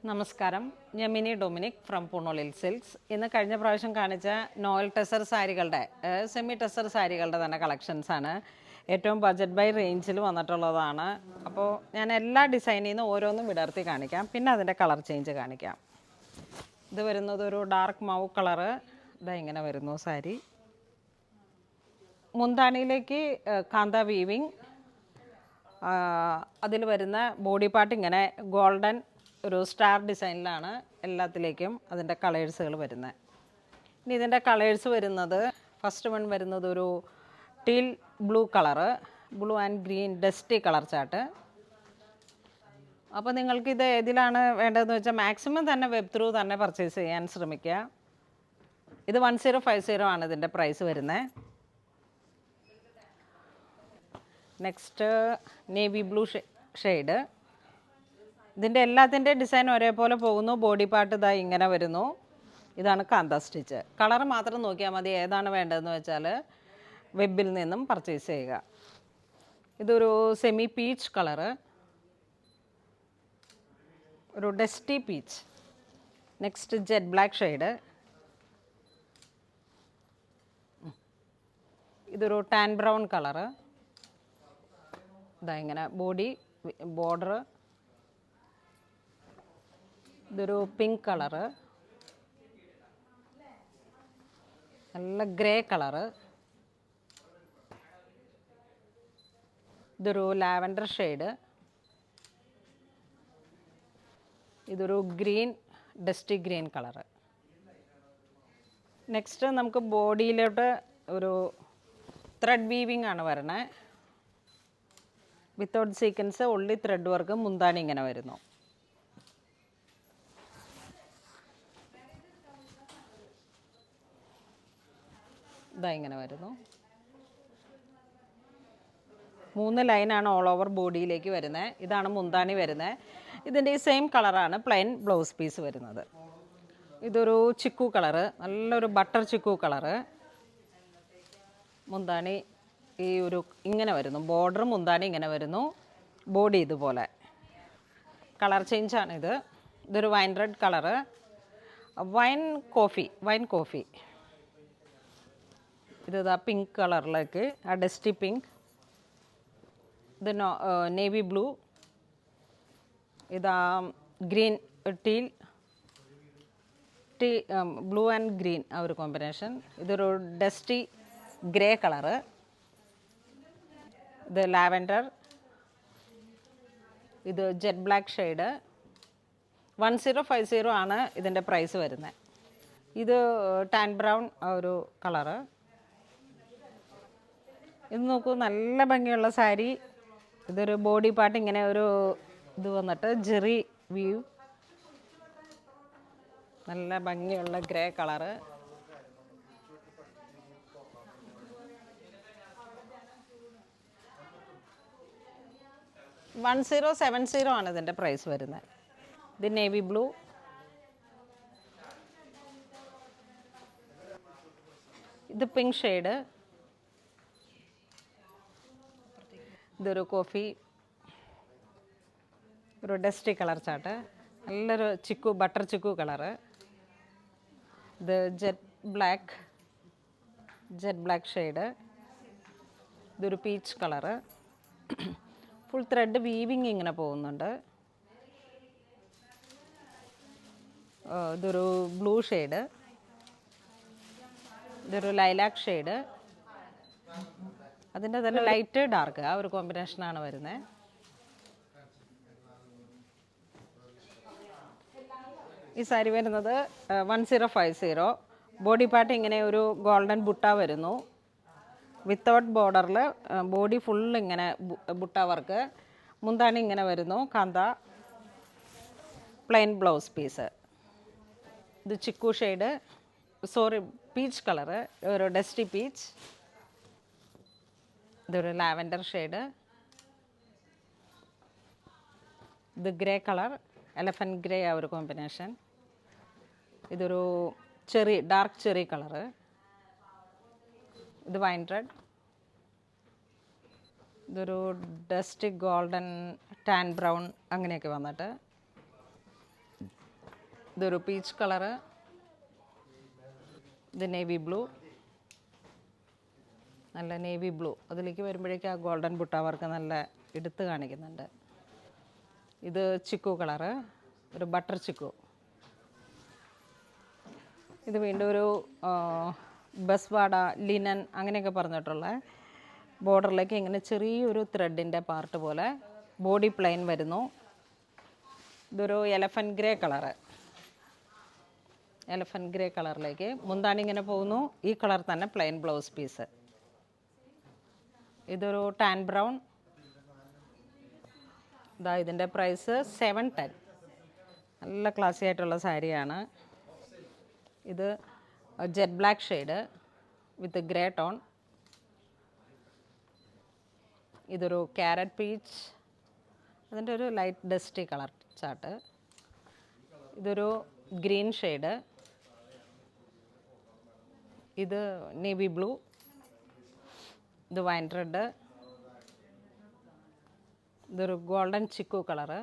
നമസ്കാരം, ഞാൻ mini Dominic from പൂണോളിൽ silks. ഇന്ന് കഴിഞ്ഞ പ്രാവശ്യം കാണിച്ച നോയൽ ടെസർ സാരികളുടെ സെമി ടെസർ സാരികളുടെ തന്നെ കളക്ഷൻസാണ്. ഏറ്റവും ബഡ്ജറ്റ് ബൈ റേഞ്ചിൽ വന്നിട്ടുള്ളതാണ്. അപ്പോൾ ഞാൻ എല്ലാ ഡിസൈനിൽ നിന്ന് ഓരോന്നും വിടർത്തി കാണിക്കാം, പിന്നെ അതിൻ്റെ കളർ ചേഞ്ച് കാണിക്കാം. ഇത് വരുന്നത് ഒരു ഡാർക്ക് മൗ കളറ്. ഇതാ ഇങ്ങനെ വരുന്നു സാരി. മുന്താണിയിലേക്ക് കാന്ത വീവിങ്, അതിൽ വരുന്ന ബോഡി പാർട്ട് ഇങ്ങനെ ഗോൾഡൻ ഒരു സ്റ്റാർ ഡിസൈനിലാണ് എല്ലാത്തിലേക്കും അതിൻ്റെ കളേഴ്സുകൾ വരുന്നത്. ഇനി ഇതിൻ്റെ കളേഴ്സ് വരുന്നത്, ഫസ്റ്റ് വൺ വരുന്നത് ഒരു teal blue colour, blue and green dusty colour chart. അപ്പോൾ നിങ്ങൾക്കിത് ഏതിലാണ് വേണ്ടതെന്ന് വെച്ചാൽ മാക്സിമം തന്നെ വെബ് ത്രൂ തന്നെ പർച്ചേസ് ചെയ്യാൻ ശ്രമിക്കുക. ഇത് 1050 ആണ് ഇതിൻ്റെ പ്രൈസ് വരുന്നത്. Next navy blue shade. ഇതിൻ്റെ എല്ലാത്തിൻ്റെ ഡിസൈൻ ഒരേപോലെ പോകുന്നു. ബോഡി പാർട്ട് ഇതാ ഇങ്ങനെ വരുന്നു. ഇതാണ് കാന്ത സ്റ്റിച്ച്. കളർ മാത്രം നോക്കിയാൽ മതി, ഏതാണ് വേണ്ടതെന്ന് വെച്ചാൽ വെബിൽ നിന്നും പർച്ചേസ് ചെയ്യുക. ഇതൊരു സെമി പീച്ച് കളറ്, ഒരു dusty peach. Next jet black shade. ഇതൊരു ടാൻ ബ്രൗൺ കളറ്. ഇതാ ഇങ്ങനെ ബോഡി ബോർഡർ. ഇതൊരു പിങ്ക് കളറ്, നല്ല ഗ്രേ കളറ്. ഇതൊരു ലാവൻഡർ ഷെയ്ഡ്. ഇതൊരു green dusty green colour. Next നമുക്ക് ബോഡിയിലോട്ട് ഒരു ത്രെഡ് വീവിങ് ആണ് വരണേ. വിത്തൗട്ട് സീക്വൻസ്, ഉള്ളി ത്രെഡ് വർക്ക്. മുന്താണി ഇങ്ങനെ വരുന്നു. ഇതാ ഇങ്ങനെ വരുന്നു. 3 ലൈനാണ് ഓൾ ഓവർ ബോഡിയിലേക്ക് വരുന്നത്. ഇതാണ് മുന്താണി വരുന്നത്. ഇതിൻ്റെ ഈ സെയിം കളറാണ് പ്ലെയിൻ ബ്ലൗസ് പീസ് വരുന്നത്. ഇതൊരു ചിക്കു കളറ്, നല്ലൊരു ബട്ടർ ചിക്കു കളറ്. മുന്താണി ഈ ഒരു ഇങ്ങനെ വരുന്നു. ബോർഡർ മുന്താണി ഇങ്ങനെ വരുന്നു. ബോഡി ഇതുപോലെ. കളർ ചേഞ്ചാണിത്. ഇതൊരു wine red colour, wine coffee. ഇതാ പിങ്ക് കളറിലേക്ക്, ആ ഡസ്റ്റി പിങ്ക്. ഇത് നേവി ബ്ലൂ. ഇതാ ഗ്രീൻ ബ്ലൂ ആൻഡ് ഗ്രീൻ, ആ ഒരു കോമ്പിനേഷൻ. ഇതൊരു ഡസ്റ്റി ഗ്രേ കളറ്. ഇത് ലാവൻഡർ. ഇത് ജെറ്റ് ബ്ലാക്ക് ഷെയ്ഡ്. 1050 ആണ് ഇതിൻ്റെ പ്രൈസ് വരുന്നത്. ഇത് ടാൻ ബ്രൗൺ ആ ഒരു കളറ്. ഇത് നോക്കൂ, നല്ല ഭംഗിയുള്ള സാരി. ഇതൊരു ബോഡി പാർട്ട് ഇങ്ങനെ ഒരു ഇത് വന്നിട്ട് ജെറി വ്യൂ. നല്ല ഭംഗിയുള്ള ഗ്രേ കളറ്. $1070 ആണ് ഇതിൻ്റെ പ്രൈസ് വരുന്നത്. ഇത് നേവി ബ്ലൂ. ഇത് പിങ്ക് ഷെയ്ഡ്. ഇതൊരു കോഫി, ഒരു ഡസ്റ്റി കളർ ചാർട്ട്. നല്ലൊരു ബട്ടർ ചിക്കു കളറ്. ഇത് ജെറ്റ് ബ്ലാക്ക് ഷെയ്ഡ്. ഇതൊരു peach colour. Full thread weaving ഇങ്ങനെ പോകുന്നുണ്ട്. ഇതൊരു ബ്ലൂ ഷെയ്ഡ്. ഇതൊരു ലൈലാക്ക് ഷെയ്ഡ്. അതിൻ്റെ തന്നെ ലൈറ്റ് ഡാർക്ക്, ആ ഒരു കോമ്പിനേഷനാണ് വരുന്നത്. ഈ സാരി വരുന്നത് 1050. ബോഡി പാർട്ട് ഇങ്ങനെ ഒരു ഗോൾഡൻ ബുട്ട വരുന്നു. വിത്തൗട്ട് ബോർഡറിൽ ബോഡി ഫുൾ ഇങ്ങനെ ബുട്ട വർക്ക്. മുന്താണി ഇങ്ങനെ വരുന്നു. കാന്ത പ്ലെയിൻ ബ്ലൗസ് പീസ്. ഇത് ചിക്കു ഷെയ്ഡ്, പീച്ച് കളറ്, ഒരു ഡസ്റ്റി പീച്ച്. ഇതൊരു ലാവൻഡർ ഷെയ്ഡ്. ഇത് ഗ്രേ കളർ, എലഫൻറ്റ് ഗ്രേ ആ ഒരു കോമ്പിനേഷൻ. ഇതൊരു ഡാർക്ക് ചെറി കളറ്. ഇത് വൈൻ റെഡ്. ഇതൊരു ഡസ്റ്റി ഗോൾഡൻ ടാൻ ബ്രൗൺ അങ്ങനെയൊക്കെ വന്നിട്ട്. ഇതൊരു പീച്ച് കളറ്, ഇത് നേവി ബ്ലൂ, നല്ല നേവി ബ്ലൂ. അതിലേക്ക് വരുമ്പോഴേക്കും ആ ഗോൾഡൻ ബുട്ട വർക്ക് നല്ല എടുത്ത് കാണിക്കുന്നുണ്ട്. ഇത് ചിക്കു കളറ്, ഒരു ബട്ടർ ചിക്കു. ഇത് വീണ്ടും ഒരു ബസ്വാഡ ലിനൻ അങ്ങനെയൊക്കെ പറഞ്ഞിട്ടുള്ള ബോർഡറിലേക്ക് ഇങ്ങനെ ചെറിയൊരു ത്രെഡിൻ്റെ പാർട്ട് പോലെ ബോഡി പ്ലെയിൻ വരുന്നു. ഇതൊരു elephant grey colour, elephant grey കളറിലേക്ക് മുന്താണി ഇങ്ങനെ പോകുന്നു. ഈ കളർ തന്നെ പ്ലെയിൻ ബ്ലൗസ് പീസ്. ഇതൊരു ടാൻ ബ്രൗൺ. ഇതാ ഇതിൻ്റെ പ്രൈസ് 710. നല്ല ക്ലാസി ആയിട്ടുള്ള സാരിയാണ്. ഇത് jet black shade with grey tone. ഇതൊരു ക്യാരറ്റ് പീച്ച്, അതിൻ്റെ ഒരു ലൈറ്റ് ഡസ്റ്റി കളർ ചാർട്ട്. ഇതൊരു ഗ്രീൻ ഷെയ്ഡ്. ഇത് നേവി ബ്ലൂ. ഇത് വൈൻ റെഡ്. ഇതൊരു ഗോൾഡൻ ചിക്കു കളറ്.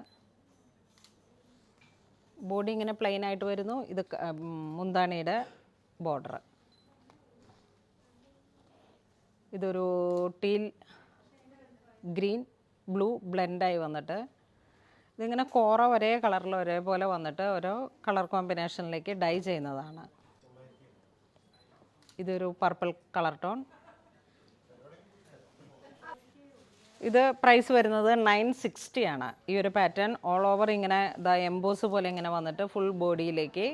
ബോഡി ഇങ്ങനെ പ്ലെയിൻ ആയിട്ട് വരുന്നു. ഇത് മുന്താണിയുടെ ബോർഡർ. ഇതൊരു ടീൽ ഗ്രീൻ ബ്ലൂ ബ്ലെൻഡായി വന്നിട്ട് ഇതിങ്ങനെ കോറ ഒരേ കളറിൽ ഒരേപോലെ വന്നിട്ട് ഓരോ കളർ കോമ്പിനേഷനിലേക്ക് ഡൈ ചെയ്യുന്നതാണ്. ഇതൊരു പർപ്പിൾ കളർ ടോൺ. ഇത് പ്രൈസ് വരുന്നത് 960 ആണ്. ഈ ഒരു പാറ്റേൺ ഓൾ ഓവർ ഇങ്ങനെ എംബോസ് പോലെ ഇങ്ങനെ വന്നിട്ട് ഫുൾ ബോഡിയിലേക്ക്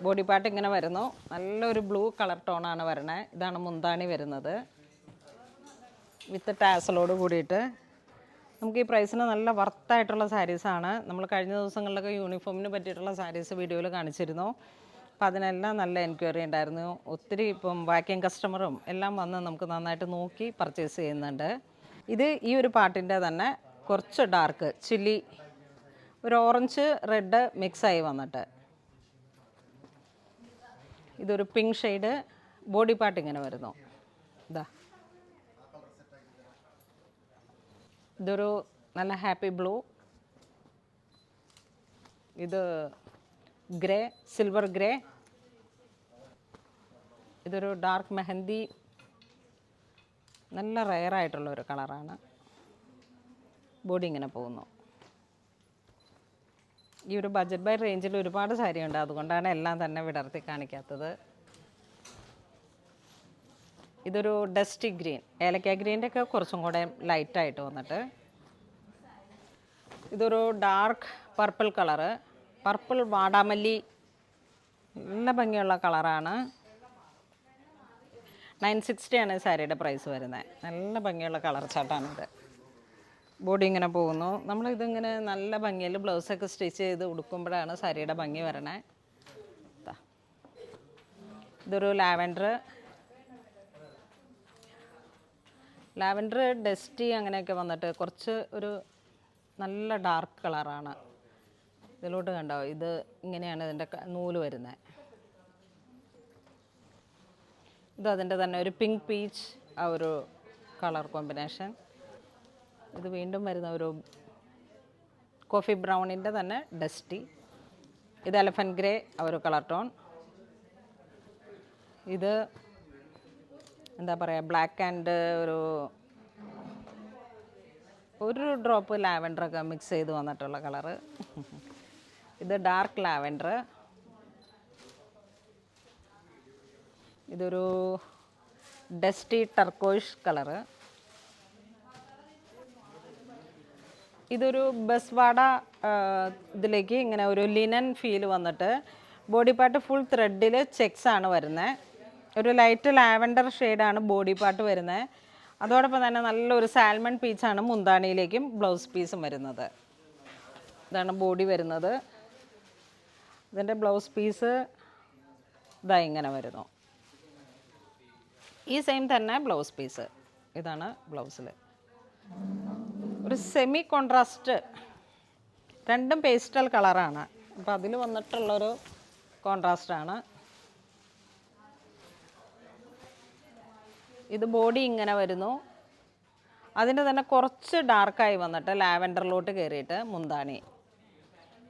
ബോഡി പാർട്ട് ഇങ്ങനെ വരുന്നു. നല്ലൊരു ബ്ലൂ കളർ ടോണാണ് വരണത്. ഇതാണ് മുന്താണി വരുന്നത് വിത്ത് ടാസലോട് കൂടിയിട്ട്. നമുക്ക് ഈ പ്രൈസിന് നല്ല വർത്തായിട്ടുള്ള സാരീസാണ്. നമ്മൾ കഴിഞ്ഞ ദിവസങ്ങളിലൊക്കെ യൂണിഫോമിന് പറ്റിയിട്ടുള്ള സാരീസ് വീഡിയോയിൽ കാണിച്ചിരുന്നു. അപ്പം അതിനെല്ലാം നല്ല എൻക്വയറി ഉണ്ടായിരുന്നു. ഒത്തിരി ഇപ്പം വാക്കിംഗ് കസ്റ്റമറും എല്ലാം വന്ന് നമുക്ക് നന്നായിട്ട് നോക്കി പർച്ചേസ് ചെയ്യുന്നുണ്ട്. ഇത് ഈ ഒരു പാർട്ടിൻ്റെ തന്നെ കുറച്ച് ഡാർക്ക് ചില്ലി, ഒരു ഓറഞ്ച് റെഡ് മിക്സായി വന്നിട്ട് ഇതൊരു പിങ്ക് ഷെയ്ഡ്. ബോഡി പാർട്ട് ഇങ്ങനെ വരുന്നു. ഇതാ ഇതൊരു നല്ല ഹാപ്പി ബ്ലൂ. ഇത് ഗ്രേ, സിൽവർ ഗ്രേ. ഇതൊരു ഡാർക്ക് മെഹന്തി, നല്ല റെയറായിട്ടുള്ള ഒരു കളറാണ്. ബോഡി ഇങ്ങനെ പോകുന്നു. ഈ ഒരു ബഡ്ജറ്റ് ബൈ റേഞ്ചിൽ ഒരുപാട് സാരി ഉണ്ട്, അതുകൊണ്ടാണ് എല്ലാം തന്നെ വിടർത്തി കാണിക്കാത്തത്. ഇതൊരു ഡസ്റ്റി ഗ്രീൻ, ഏലക്ക ഗ്രീൻ്റെ ഒക്കെ കുറച്ചും കൂടെ ലൈറ്റായിട്ട് വന്നിട്ട് ഇതൊരു ഡാർക്ക് പർപ്പിൾ കളറ്. പർപ്പിൾ വാടാമല്ലി, നല്ല ഭംഗിയുള്ള കളറാണ്. 960 ആണ് സാരിയുടെ പ്രൈസ് വരുന്നത്. നല്ല ഭംഗിയുള്ള കളർ ചാട്ടാണിത്. ബോഡി ഇങ്ങനെ പോകുന്നു. നമ്മളിതിങ്ങനെ നല്ല ഭംഗിയിൽ ബ്ലൗസൊക്കെ സ്റ്റിച്ച് ചെയ്ത് ഉടുക്കുമ്പോഴാണ് സാരിയുടെ ഭംഗി വരണേ. ഇതൊരു ലാവൻഡർ, ഡസ്റ്റി അങ്ങനെയൊക്കെ വന്നിട്ട് കുറച്ച് ഒരു നല്ല ഡാർക്ക് കളറാണ്. ഇതിലോട്ട് കണ്ടോ, ഇത് ഇങ്ങനെയാണ് ഇതിൻ്റെ നൂല് വരുന്നത്. ഇത് അതിൻ്റെ തന്നെ ഒരു പിങ്ക് പീച്ച് ആ ഒരു കളർ കോമ്പിനേഷൻ. ഇത് വീണ്ടും വരുന്ന ഒരു കോഫി ബ്രൗണിൻ്റെ തന്നെ ഡസ്റ്റി. ഇത് എലഫൻറ്റ് ഗ്രേ ആ ഒരു കളർ ടോൺ. ഇത് എന്താ പറയുക, ബ്ലാക്ക് ആൻഡ് ഒരു ഡ്രോപ്പ് ലാവൻഡറൊക്കെ മിക്സ് ചെയ്ത് വന്നിട്ടുള്ള കളറ്. ഇത് ഡാർക്ക് ലാവൻഡർ. ഇതൊരു ഡസ്റ്റി ടർക്കോയിഷ് കളറ്. ഇതൊരു ബസ്വാഡ ഇതിലേക്ക് ഇങ്ങനെ ഒരു ലിനൻ ഫീൽ വന്നിട്ട് ബോഡി പാർട്ട് ഫുൾ ത്രെഡിൽ ചെക്സ് ആണ് വരുന്നത്. ഒരു ലൈറ്റ് ലാവൻഡർ ഷെയ്ഡാണ് ബോഡി പാർട്ട് വരുന്നത്. അതോടൊപ്പം തന്നെ നല്ലൊരു സാൽമൺ പീച്ചാണ് മുന്താണിയിലേക്കും ബ്ലൗസ് പീസും വരുന്നത്. ഇതാണ് ബോഡി വരുന്നത്. ഇതിൻ്റെ ബ്ലൗസ് പീസ് ഇതാ ഇങ്ങനെ വരുന്നു. ഈ സെയിം തന്നെ ബ്ലൗസ് പീസ്. ഇതാണ് ബ്ലൗസിൽ ഒരു സെമി കോൺട്രാസ്റ്റ്, രണ്ടും പേസ്റ്റൽ കളറാണ്. അപ്പോൾ അതിൽ വന്നിട്ടുള്ളൊരു കോൺട്രാസ്റ്റാണ്. ഇത് ബോഡി ഇങ്ങനെ വരുന്നു. അതിൻ്റെ തന്നെ കുറച്ച് ഡാർക്കായി വന്നിട്ട് ലാവൻഡറിലോട്ട് കയറിയിട്ട് മുന്താണി.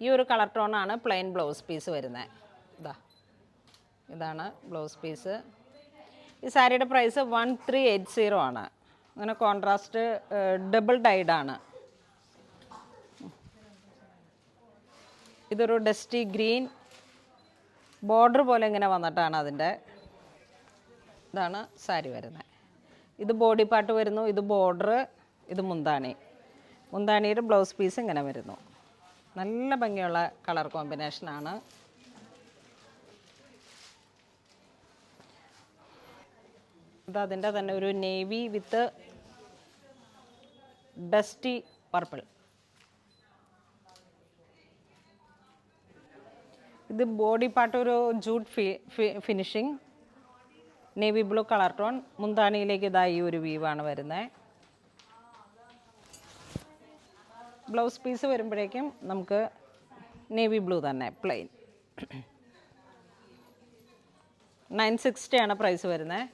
ഈ ഒരു കളർ ടോണാണ് പ്ലെയിൻ ബ്ലൗസ് പീസ് വരുന്നത്. ഇതാണ് ബ്ലൗസ് പീസ്. ഈ സാരിയുടെ പ്രൈസ് 1380 ആണ്. അങ്ങനെ കോൺട്രാസ്റ്റ് ഡബിൾ ഡൈഡാണ്. ഇതൊരു ഡസ്റ്റി ഗ്രീൻ ബോർഡർ പോലെ ഇങ്ങനെ വന്നിട്ടാണ് ഇതാണ് സാരി വരുന്നത്. ഇത് ബോഡി പാർട്ട് വരുന്നു, ഇത് ബോർഡർ, ഇത് മുന്താണി. മുന്താണിയുടെ ബ്ലൗസ് പീസ് ഇങ്ങനെ വരുന്നു. നല്ല ഭംഗിയുള്ള കളർ കോമ്പിനേഷനാണ്. അതിൻ്റെ തന്നെ ഒരു നേവി വിത്ത് ഡസ്റ്റി പർപ്പിൾ. ഇത് ബോഡി പാർട്ട് ഒരു jute finishing navy blue colour tone. മുന്താണിയിലേക്ക് ഈ ഒരു വീവാണ് വരുന്നത്. ബ്ലൗസ് പീസ് വരുമ്പോഴേക്കും നമുക്ക് നേവി ബ്ലൂ തന്നെ പ്ലെയിൻ. 960 ആണ് പ്രൈസ് വരുന്നത്.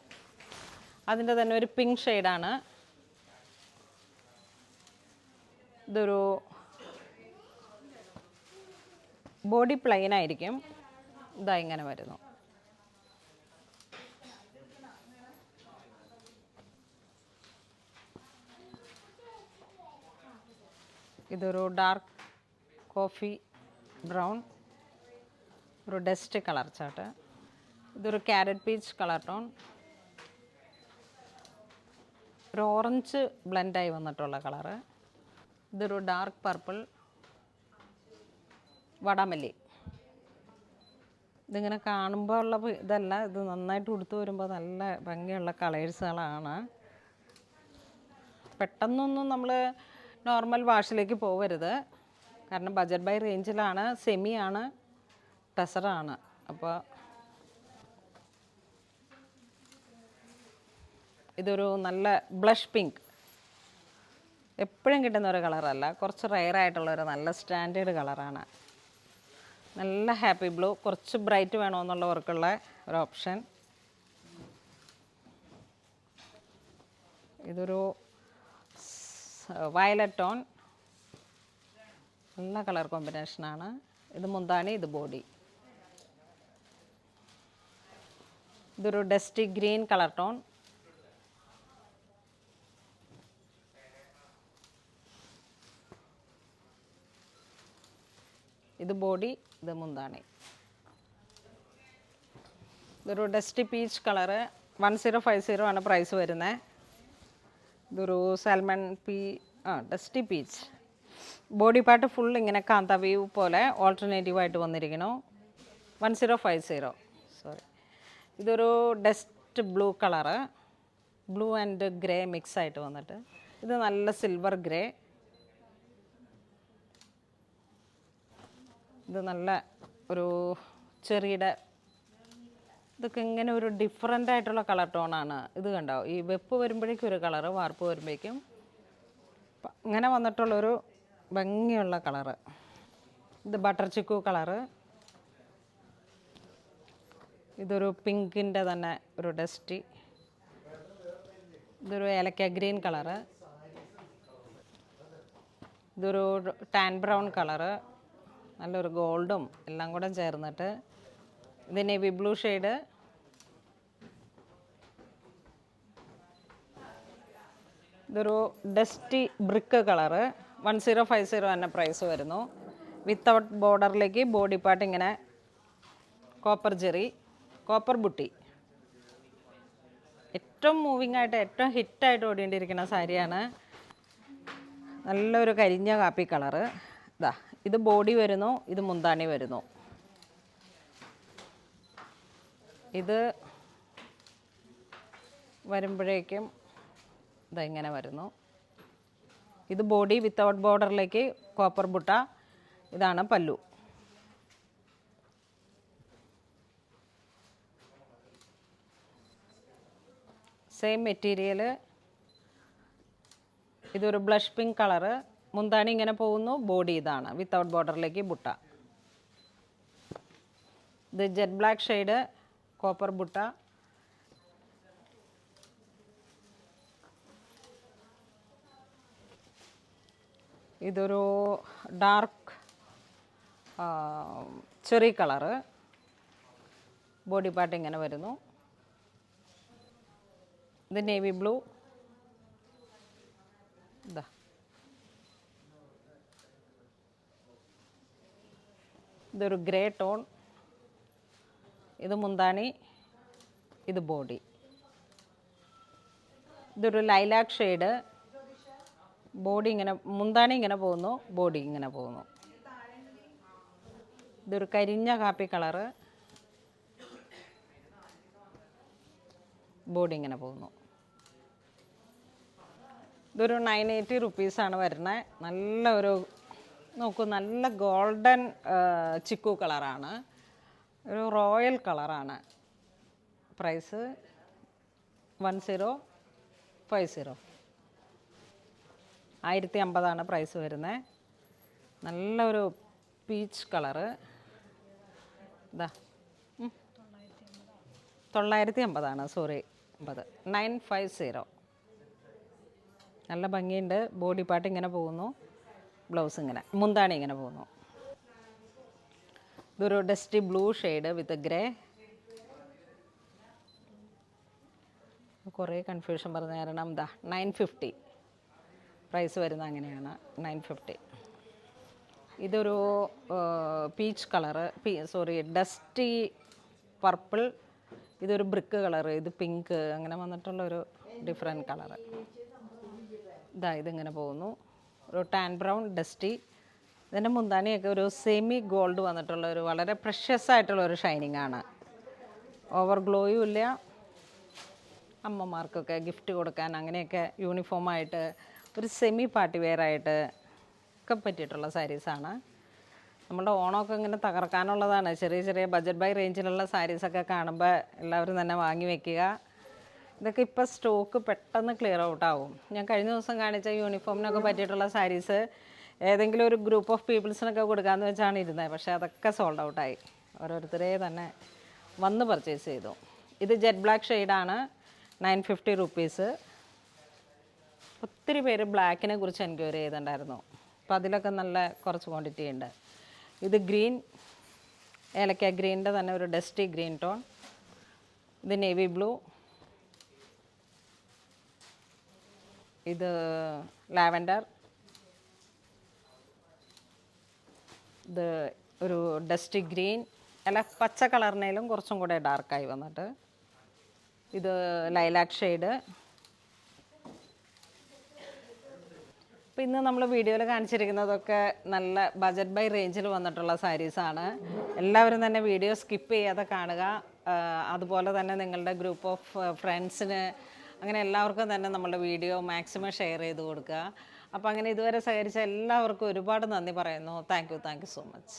അതിൻ്റെ തന്നെ ഒരു പിങ്ക് ഷെയ്ഡാണ്. ഇതൊരു ബോഡി പ്ലെയിൻ ആയിരിക്കും. ഇങ്ങനെ വരുന്നു. ഇതൊരു ഡാർക്ക് കോഫി ബ്രൗൺ, ഒരു ഡസ്റ്റ് കളർ ചാർട്ട്. ഇതൊരു ക്യാരറ്റ് പീച്ച് കളർ ടോൺ, ഒരു ഓറഞ്ച് ബ്ലെൻഡായി വന്നിട്ടുള്ള കളറ്. ഇതൊരു ഡാർക്ക് പർപ്പിൾ, വടാമല്ലി. ഇതിങ്ങനെ കാണുമ്പോൾ ഉള്ള ഇതല്ല, ഇത് നന്നായിട്ട് ഉടുത്ത് വരുമ്പോൾ നല്ല ഭംഗിയുള്ള കളേഴ്സുകളാണ്. പെട്ടെന്നൊന്നും നമ്മൾ നോർമൽ വാഷിലേക്ക് പോകരുത്. കാരണം ബഡ്ജറ്റ് ബൈ റേഞ്ചിലാണ്, സെമിയാണ്, ടെസറാണ്. അപ്പോൾ ഇതൊരു നല്ല ബ്ലഷ് പിങ്ക്. എപ്പോഴും കിട്ടുന്ന ഒരു കളറല്ല, കുറച്ച് റെയറായിട്ടുള്ളൊരു നല്ല സ്റ്റാൻഡേർഡ് കളറാണ്. നല്ല ഹാപ്പി ബ്ലൂ, കുറച്ച് ബ്രൈറ്റ് വേണമെന്നുള്ളവർക്കുള്ള ഒരു ഓപ്ഷൻ. ഇതൊരു വയലറ്റ് ടോൺ, നല്ല കളർ കോമ്പിനേഷനാണ്. ഇത് മുന്താണി, ഇത് ബോഡി. ഇതൊരു ഡസ്റ്റി ഗ്രീൻ കളർ ടോൺ. ഇത് ബോഡി, ഇത് മുന്താണി. ഇതൊരു ഡസ്റ്റി പീച്ച് കളറ്. 1050 ആണ് പ്രൈസ് വരുന്നത്. ഇതൊരു salmon dusty peach. Body part full ഇങ്ങനെ കാന്ത വീവ് പോലെ ഓൾട്ടർനേറ്റീവായിട്ട് വന്നിരിക്കുന്നു. 1050. സോറി. ഇതൊരു dust blue colour, blue and grey mix ആയിട്ട് വന്നിട്ട്. ഇത് നല്ല സിൽവർ ഗ്രേ. ഇത് നല്ല ഒരു ചെറിയുടെ ഇതൊക്കെ ഇങ്ങനെ ഒരു ഡിഫറെൻ്റ് ആയിട്ടുള്ള കളർ ടോണാണ്. ഇത് കണ്ടോ, ഈ വെപ്പ് വരുമ്പോഴേക്കും ഒരു കളറ്, വാർപ്പ് വരുമ്പോഴേക്കും ഇങ്ങനെ വന്നിട്ടുള്ളൊരു ഭംഗിയുള്ള കളറ്. ഇത് ബട്ടർ ചിക്കു കളറ്. ഇതൊരു പിങ്കിൻ്റെ തന്നെ ഒരു ഡസ്റ്റി. ഇതൊരു ഏലക്ക ഗ്രീൻ കളറ്. ഇതൊരു ടാൻ ബ്രൗൺ കളറ്, നല്ലൊരു ഗോൾഡും എല്ലാം കൂടെ ചേർന്നിട്ട്. ഇത് നേവി ബ്ലൂ ഷെയ്ഡ്. ഇതൊരു ഡസ്റ്റി ബ്രിക്ക് കളറ്. 1050 തന്നെ പ്രൈസ് വരുന്നു. വിത്തൗട്ട് ബോർഡറിലേക്ക് ബോഡി പാർട്ട് ഇങ്ങനെ കോപ്പർ ജെറി, കോപ്പർ ബുട്ടി. ഏറ്റവും മൂവിങ് ആയിട്ട്, ഏറ്റവും ഹിറ്റായിട്ട് ഓടിക്കൊണ്ടിരിക്കുന്ന സാരിയാണ്. നല്ലൊരു കരിഞ്ഞ കാപ്പി കളറ്. ഇത് ബോഡി വരുന്നു, ഇത് മുന്താണി വരുന്നു. ഇത് വരുമ്പോഴേക്കും ഇങ്ങനെ വരുന്നു. ഇത് ബോഡി വിത്തൗട്ട് ബോർഡറിലേക്ക് കോപ്പർ ബുട്ട. ഇതാണ് പല്ലു. Same material. ഇതൊരു ബ്ലഷ് പിങ്ക് കളറ്. മുന്താണി ഇങ്ങനെ പോകുന്നു, ബോഡി ഇതാണ് വിത്തൗട്ട് ബോർഡറിലേക്ക് ബുട്ട. ഇത് ജെറ്റ് ബ്ലാക്ക് ഷെയ്ഡ്, കോപ്പർ ബുട്ട. ഇതൊരു dark cherry colour, body part ഇങ്ങനെ വരുന്നു. ഇത് നേവി ബ്ലൂ, ഇതാ ഇതൊരു ഗ്രേ ടോൺ, ഇത് മുന്താണി, ഇത് ബോഡി. ഇതൊരു ലൈലാക്ക് ഷെയ്ഡ്, ബോഡി ഇങ്ങനെ, മുന്താണി ഇങ്ങനെ പോകുന്നു, ബോഡി ഇങ്ങനെ പോകുന്നു. ഇതൊരു കരിഞ്ഞ കാപ്പി കളറ്, ബോഡി ഇങ്ങനെ പോകുന്നു. ഇതൊരു 980 റുപ്പീസാണ് വരുന്നത്. നല്ല ഒരു നോക്കൂ, നല്ല ഗോൾഡൻ ചിക്കു കളറാണ്, ഒരു റോയൽ കളറാണ്. പ്രൈസ് 1050, 1050 പ്രൈസ് വരുന്നത്. നല്ലൊരു പീച്ച് കളറ്, ഇതാ 950, സോറി 950. നല്ല ഭംഗിയുണ്ട്. ബോഡി പാർട്ട് ഇങ്ങനെ പോകുന്നു, ബ്ലൗസ് ഇങ്ങനെ, മുന്താണി ഇങ്ങനെ പോകുന്നു. ഇതൊരു dusty blue shade with grey. കുറേ കൺഫ്യൂഷൻ പറഞ്ഞ കാരണം എന്താ 950 പ്രൈസ് വരുന്നത്, അങ്ങനെയാണ് 950. ഇതൊരു peach colour, sorry dusty purple, ഇതൊരു ബ്രിക്ക് കളറ്, ഇത് പിങ്ക്, അങ്ങനെ വന്നിട്ടുള്ളൊരു ഡിഫറെൻറ്റ് കളറ്. ഇതാ ഇതിങ്ങനെ പോകുന്നു. ഒരു ടാൻ ബ്രൗൺ ഡസ്റ്റി. ഇതിൻ്റെ മുന്താണിയൊക്കെ ഒരു സെമി ഗോൾഡ് വന്നിട്ടുള്ള ഒരു വളരെ പ്രഷ്യസ് ആയിട്ടുള്ള ഒരു ഷൈനിങ് ആണ്. ഓവർ ഗ്ലോയും ഇല്ല. അമ്മമാർക്കൊക്കെ ഗിഫ്റ്റ് കൊടുക്കാൻ അങ്ങനെയൊക്കെ യൂണിഫോമായിട്ട് ഒരു സെമി പാർട്ടി വെയറായിട്ട് ഒക്കെ പറ്റിയിട്ടുള്ള സാരീസാണ്. നമ്മുടെ ഓണമൊക്കെ ഇങ്ങനെ തകർക്കാനുള്ളതാണ്. ചെറിയ ചെറിയ ബഡ്ജറ്റ് ബൈ റേഞ്ചിലുള്ള സാരീസൊക്കെ കാണുമ്പോൾ എല്ലാവരും തന്നെ വാങ്ങി വെക്കുക. ഇതൊക്കെ ഇപ്പോൾ സ്റ്റോക്ക് പെട്ടെന്ന് ക്ലിയർ ഔട്ടാവും. ഞാൻ കഴിഞ്ഞ ദിവസം കാണിച്ച യൂണിഫോമിനൊക്കെ പറ്റിയിട്ടുള്ള സാരീസ് ഏതെങ്കിലും ഒരു ഗ്രൂപ്പ് ഓഫ് പീപ്പിൾസിനൊക്കെ കൊടുക്കാമെന്ന് വെച്ചാണ് ഇരുന്നത്. പക്ഷേ അതൊക്കെ സോൾഡ് ഔട്ടായി. ഓരോരുത്തരെ തന്നെ വന്ന് പർച്ചേസ് ചെയ്തു. ഇത് ജെറ്റ് ബ്ലാക്ക് ഷെയ്ഡാണ്, 950 റുപ്പീസ്. ഒത്തിരി പേര് ബ്ലാക്കിനെ കുറിച്ച് എൻക്വയറി ചെയ്തിട്ടുണ്ടായിരുന്നു. അപ്പോൾ അതിലൊക്കെ നല്ല കുറച്ച് ക്വാണ്ടിറ്റി ഉണ്ട്. ഇത് ഗ്രീൻ, ഏലക്ക ഗ്രീനിൻ്റെ തന്നെ ഒരു ഡസ്റ്റി ഗ്രീൻ ടോൺ. ഇത് നേവി ബ്ലൂ, ഇത് ലാവൻഡർ, ഇത് ഒരു ഡസ്റ്റി ഗ്രീൻ, അല്ല പച്ച കളറിനേലും കുറച്ചും കൂടെ ഡാർക്കായി വന്നിട്ട്. ഇത് ലൈലാക്ക് ഷെയ്ഡ്. അപ്പോൾ ഇന്ന് നമ്മൾ വീഡിയോയിൽ കാണിച്ചിരിക്കുന്നതൊക്കെ നല്ല ബഡ്ജറ്റ് ബൈ റേഞ്ചിൽ വന്നിട്ടുള്ള സാരീസാണ്. എല്ലാവരും തന്നെ വീഡിയോ സ്കിപ്പ് ചെയ്യാതെ കാണുക. അതുപോലെ തന്നെ നിങ്ങളുടെ ഗ്രൂപ്പ് ഓഫ് ഫ്രണ്ട്സിന് അങ്ങനെ എല്ലാവർക്കും തന്നെ നമ്മളുടെ വീഡിയോ മാക്സിമം ഷെയർ ചെയ്ത് കൊടുക്കുക. അപ്പോൾ അങ്ങനെ ഇതുവരെ സഹകരിച്ച എല്ലാവർക്കും ഒരുപാട് നന്ദി പറയുന്നു. Thank you so much.